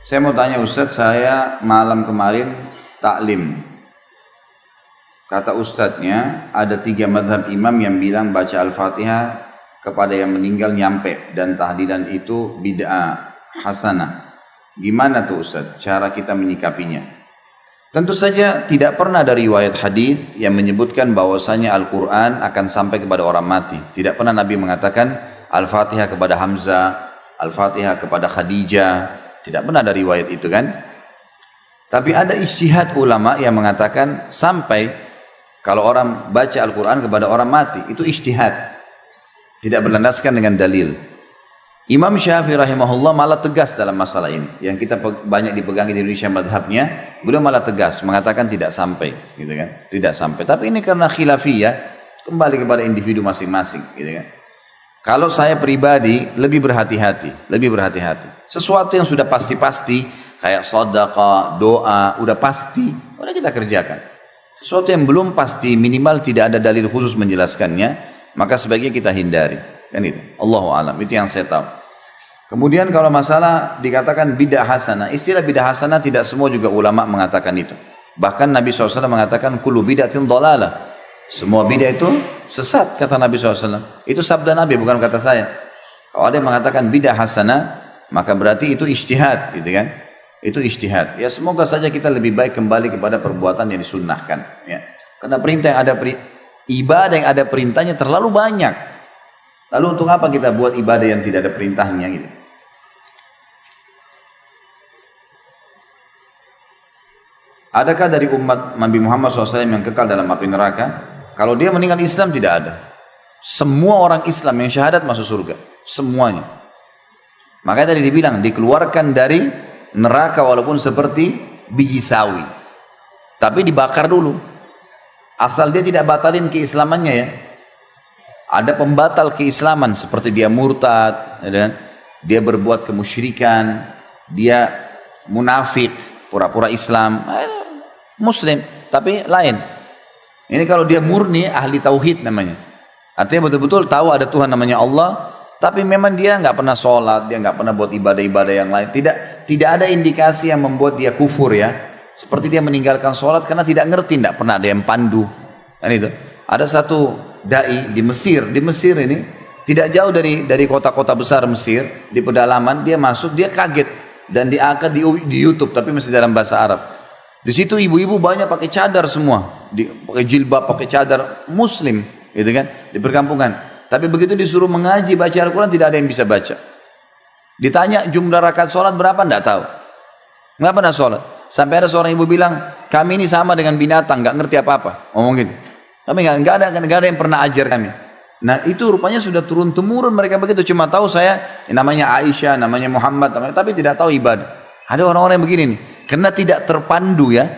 Saya mau tanya Ustadz, saya malam kemarin taklim. Kata Ustadznya, ada 3 mazhab imam yang bilang baca Al-Fatihah kepada yang meninggal nyampe. Dan tahlilan itu bid'ah hasanah. Gimana tuh Ustadz cara kita menyikapinya? Tentu saja tidak pernah ada riwayat hadis yang menyebutkan bahwasanya Al-Quran akan sampai kepada orang mati. Tidak pernah Nabi mengatakan Al-Fatihah kepada Hamzah, Al-Fatihah kepada Khadijah. Tidak pernah ada riwayat itu kan. Tapi ada ijtihad ulama yang mengatakan sampai kalau orang baca Al-Quran kepada orang mati. Itu ijtihad. Tidak berlandaskan dengan dalil. Imam Syafi'i rahimahullah malah tegas dalam masalah ini. Yang kita banyak dipegang di Indonesia madhabnya. Beliau malah tegas mengatakan tidak sampai. Gitu kan? Tidak sampai. Tapi ini karena khilafiyah. Kembali kepada individu masing-masing. Gitu kan? Kalau saya pribadi lebih berhati-hati, Sesuatu yang sudah pasti-pasti, kayak sedekah, doa, udah pasti, udah kita kerjakan. Sesuatu yang belum pasti, minimal tidak ada dalil khusus menjelaskannya, maka sebaiknya kita hindari. Kan itu. Allahu a'lam. Itu yang saya tahu. Kemudian kalau masalah dikatakan bid'ah hasanah, istilah bid'ah hasanah tidak semua juga ulama mengatakan itu. Bahkan Nabi SAW mengatakan kullu bid'atin dhalalah. Semua bid'ah itu sesat, kata Nabi SAW. Itu sabda Nabi, bukan kata saya. Kalau ada yang mengatakan bid'ah hasanah, maka berarti itu ijtihad, gitu kan? Itu ijtihad. Ya semoga saja kita lebih baik kembali kepada perbuatan yang disunnahkan. Ya. Karena perintah yang ada ibadah yang ada perintahnya terlalu banyak. Lalu untuk apa kita buat ibadah yang tidak ada perintahnya? Gitu. Adakah dari umat Nabi Muhammad SAW yang kekal dalam api neraka? Kalau dia meninggal Islam tidak ada. Semua orang Islam yang syahadat masuk surga. Semuanya. Makanya tadi dibilang dikeluarkan dari neraka walaupun seperti biji sawi. Tapi dibakar dulu. Asal dia tidak batalin keislamannya ya. Ada pembatal keislaman seperti dia murtad, dia berbuat kemusyrikan, dia munafik, pura-pura Islam, Muslim, tapi lain. Ini kalau dia murni ahli tauhid namanya. Artinya betul-betul tahu ada Tuhan namanya Allah, tapi memang dia nggak pernah sholat, dia nggak pernah buat ibadah-ibadah yang lain. Tidak ada indikasi yang membuat dia kufur ya. Seperti dia meninggalkan sholat karena tidak ngerti, tidak pernah ada yang pandu. Dan itu ada satu dai di Mesir ini tidak jauh dari kota-kota besar Mesir, di pedalaman dia masuk, dia kaget dan diangkat di YouTube, tapi masih dalam bahasa Arab. Di situ ibu-ibu banyak pakai cadar semua, pakai jilbab, pakai cadar Muslim, gitu kan, di perkampungan. Tapi begitu disuruh mengaji baca Al-Quran tidak ada yang bisa baca. Ditanya jumlah rakaat sholat berapa, tidak tahu, nggak pernah sholat. Sampai ada seorang ibu bilang, kami ini sama dengan binatang, nggak ngerti apa-apa, ngomong gitu. Tapi nggak ada yang pernah ajar kami. Nah itu rupanya sudah turun temurun mereka begitu. Cuma tahu saya namanya Aisyah, namanya Muhammad, tapi tidak tahu ibadah. Ada orang-orang yang begini nih, karena tidak terpandu ya,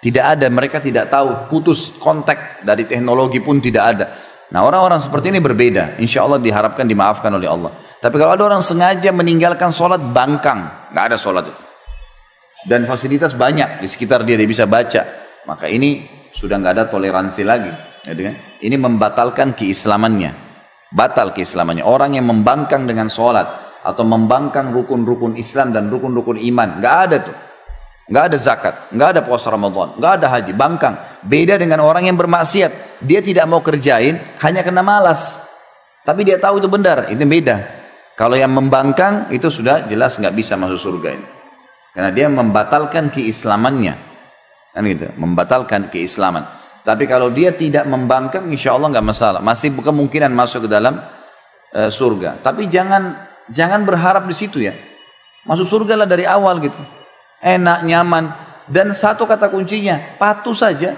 tidak ada, mereka tidak tahu, putus kontak dari teknologi pun tidak ada. Nah orang-orang seperti ini berbeda, insya Allah diharapkan dimaafkan oleh Allah. Tapi kalau ada orang sengaja meninggalkan sholat bangkang, nggak ada sholat itu. Dan fasilitas banyak di sekitar dia bisa baca, maka ini sudah nggak ada toleransi lagi. Ini membatalkan keislamannya, batal keislamannya. Orang yang membangkang dengan sholat atau membangkang rukun-rukun Islam dan rukun-rukun iman, nggak ada tuh, nggak ada zakat, nggak ada puasa Ramadan, nggak ada haji, bangkang. Beda dengan orang yang bermaksiat, dia tidak mau kerjain hanya karena malas, tapi dia tahu itu benar, itu beda. Kalau yang membangkang itu sudah jelas nggak bisa masuk surga ini, karena dia membatalkan keislamannya, kan gitu, membatalkan keislaman. Tapi kalau dia tidak membangkang, insya Allah nggak masalah, masih kemungkinan masuk ke dalam surga. Tapi jangan berharap di situ ya. Masuk surga lah dari awal gitu, enak, nyaman. Dan satu kata kuncinya, patuh saja.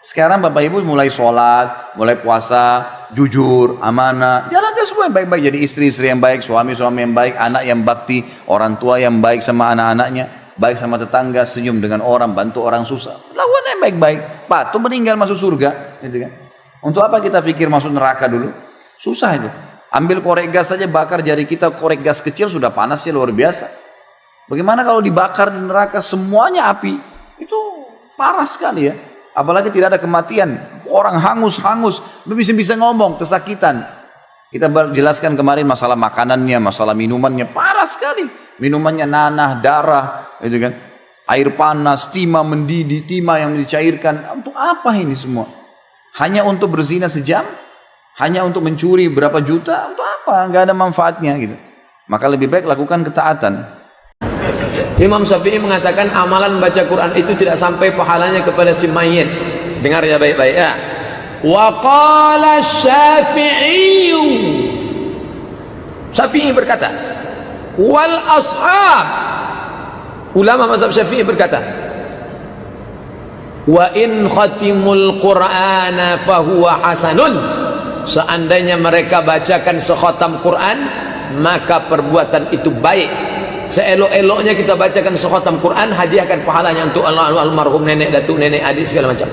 Sekarang Bapak Ibu mulai sholat, mulai puasa, jujur, amanah, jalankan semua yang baik-baik. Jadi istri-istri yang baik, suami-suami yang baik, anak yang bakti, orang tua yang baik sama anak-anaknya, baik sama tetangga, senyum dengan orang, bantu orang susah, lakukan yang baik-baik, patuh, meninggal masuk surga, gitu kan? Untuk apa kita pikir masuk neraka dulu? Susah itu. Ambil korek gas saja, bakar jari kita, korek gas kecil sudah panasnya luar biasa. Bagaimana kalau dibakar di neraka semuanya api? Itu parah sekali ya. Apalagi tidak ada kematian, orang hangus, belum bisa ngomong, kesakitan. Kita jelaskan kemarin masalah makanannya, masalah minumannya, parah sekali. Minumannya nanah, darah, gitu kan. Air panas, timah mendidih, timah yang dicairkan. Untuk apa ini semua? Hanya untuk berzina sejam? Hanya untuk mencuri berapa juta? Untuk apa? Enggak ada manfaatnya gitu. Maka lebih baik lakukan ketaatan. Imam Syafi'i mengatakan amalan baca Quran itu tidak sampai pahalanya kepada si mayit. Dengar ya baik-baik ya. Wa qala Syafi'i. Syafi'i berkata, wal ashab. Ulama mazhab Syafi'i berkata, wa in khatimul Qur'ana fahuwa hasanun. Seandainya mereka bacakan sekhatam Quran, maka perbuatan itu baik. Seelok-eloknya kita bacakan sekhatam Quran, hadiahkan pahalanya untuk almarhum nenek, datuk, nenek, adik, segala macam.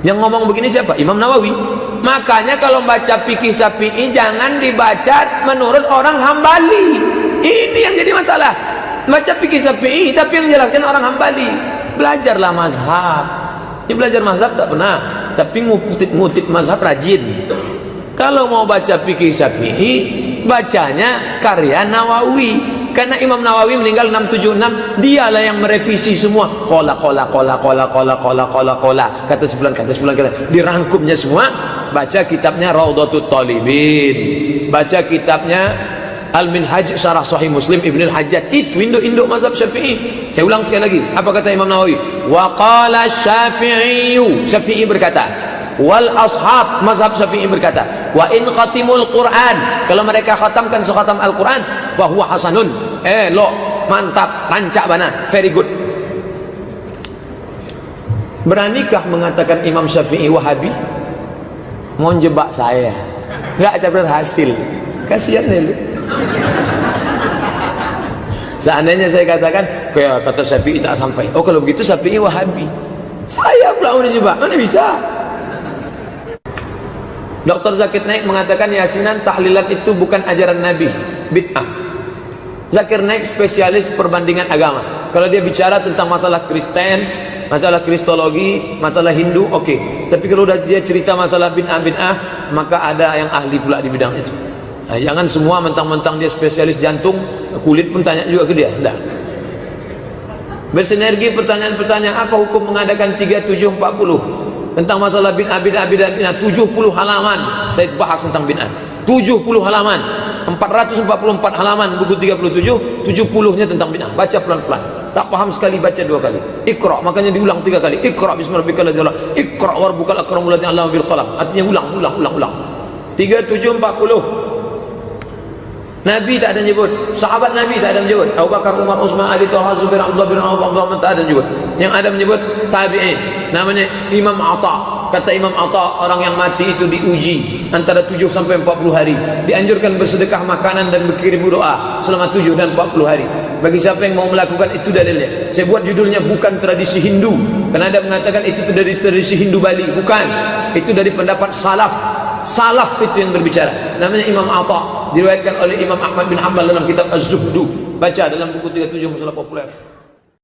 Yang ngomong begini siapa? Imam Nawawi. Makanya kalau baca fikih Syafi'i jangan dibaca menurut orang Hambali. Ini yang jadi masalah. Baca fikih Syafi'i tapi yang jelaskan orang Hambali. Belajarlah mazhab. Ini belajar mazhab tak pernah, tapi ngutip mazhab rajin. Kalau mau baca fikih Syafi'i, bacanya karya Nawawi. Karena Imam Nawawi meninggal 676, dialah yang merevisi semua. Kola kata sebulan kata dirangkumnya semua. Baca kitabnya Raudhatut Talibin, baca kitabnya Al-Minhaj Syarah Sahih Muslim Ibn Al-Hajjaj. Itu induk-induk mazhab Syafi'i. Saya ulang sekali lagi, apa kata Imam Nawawi? Wa qala Syafi'i, Syafi'i berkata, wal ashab, mazhab Syafi'i berkata, wa in khatimul Quran, kalau mereka khatamkan sekhatam Al-Quran, fahuwa hasanun, lo mantap, rancak bana, very good. Beranikah mengatakan Imam Syafi'i Wahabi? Mau jebak saya, nggak ada berhasil, kasihan lu. Seandainya saya katakan kayak kata Syafi'i tak sampai, oh kalau begitu Syafi'i Wahabi, saya pula mau dijebak, mana bisa. Dr. Zakir Naik mengatakan yasinan tahlilan itu bukan ajaran Nabi, bid'ah. Zakir Naik spesialis perbandingan agama. Kalau dia bicara tentang masalah Kristen, masalah Kristologi, masalah Hindu, oke. Tapi kalau dia cerita masalah bid'ah, maka ada yang ahli pula di bidang itu. Nah, jangan semua mentang-mentang dia spesialis jantung, kulit pun tanya juga ke dia. Enggak. Bersinergi pertanyaan-pertanyaan, apa hukum mengadakan 3740? Tentang masalah bid'ah 70 halaman saya bahas tentang bid'ah. 70 halaman, 444 halaman buku 37, 70-nya tentang bid'ah. Baca pelan-pelan. Tak paham sekali baca 2 kali. Iqra, makanya diulang 3 kali. Iqra bismi rabbikal ladzi khalaq. Iqra warbukal akramul ladzi 'allama bil qalam. Artinya ulang. 3740. Nabi tak ada nyebut, sahabat Nabi tak ada menyebut, Abu Bakar, Umar, Utsman, Ali, Talha, Zubair, Abdullah bin Auf, Abdurrahman, tak ada menyebut. Yang ada menyebut tabi'in, namanya Imam Atha. Kata Imam Atha, orang yang mati itu diuji antara 7 sampai 40 hari. Dianjurkan bersedekah makanan dan berkirim doa selama 7 dan 40 hari. Bagi siapa yang mau melakukan, itu dalilnya. Saya buat judulnya bukan tradisi Hindu, karena ada mengatakan itu dari tradisi Hindu Bali. Bukan, itu dari pendapat salaf. Salaf itu yang berbicara. Namanya Imam Atha, diriwayatkan oleh Imam Ahmad bin Hanbal dalam kitab Az-Zuhdu. Baca dalam buku 37 masalah populer.